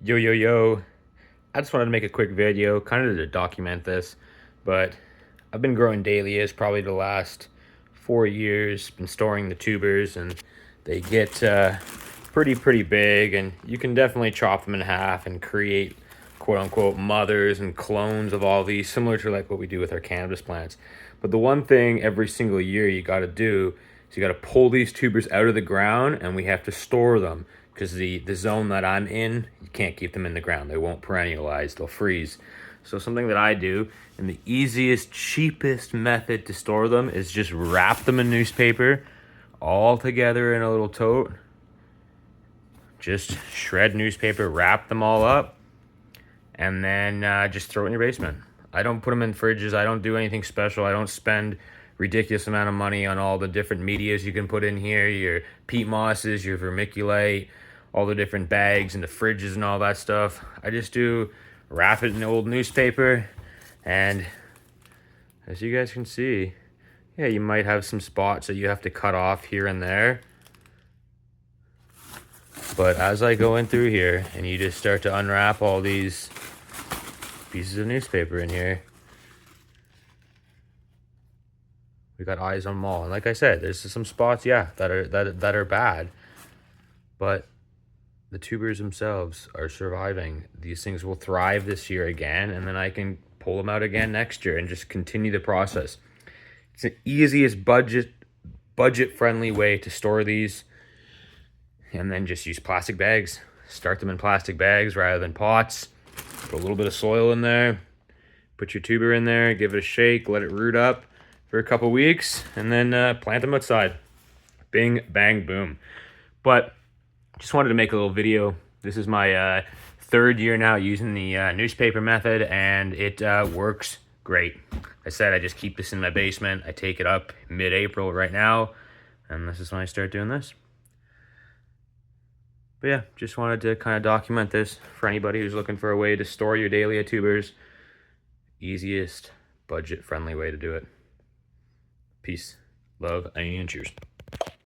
Yo, yo, yo. I just wanted to make a quick video, kind of to document this, but I've been growing dahlias probably the last 4 years, been storing the tubers, and they get pretty big, and you can definitely chop them in half and create quote-unquote mothers and clones of all these, similar to like what we do with our cannabis plants. But the one thing every single year you got to do is you got to pull these tubers out of the ground, and we have to store them because the zone that I'm in, you can't keep them in the ground. They won't perennialize, they'll freeze. So something that I do, and the easiest, cheapest method to store them is just wrap them in newspaper all together in a little tote. Just shred newspaper, wrap them all up, and then just throw it in your basement. I don't put them in fridges. I don't do anything special. I don't spend ridiculous amount of money on all the different medias you can put in here, your peat mosses, your vermiculite, all the different bags and the fridges and all that stuff. I just do wrap it in old newspaper, and as you guys can see, yeah, you might have some spots that you have to cut off here and there. But as I go in through here and you just start to unwrap all these pieces of newspaper in here, we got eyes on them all. And like I said, there's some spots, yeah, that are bad, but the tubers themselves are surviving. These things will thrive this year again, and then I can pull them out again next year and just continue the process. It's the easiest budget friendly way to store these. And then just use plastic bags. Start them in plastic bags rather than pots. Put a little bit of soil in there. Put your tuber in there, give it a shake, let it root up for a couple weeks, and then plant them outside. Bing, bang, boom. But just wanted to make a little video. This is my third year now using the newspaper method, and it works great. I said I just keep this in my basement. I take it up mid-April right now, and this is when I start doing this. But yeah, just wanted to kind of document this for anybody who's looking for a way to store your Dahlia tubers. Easiest, budget-friendly way to do it. Peace, love, and cheers.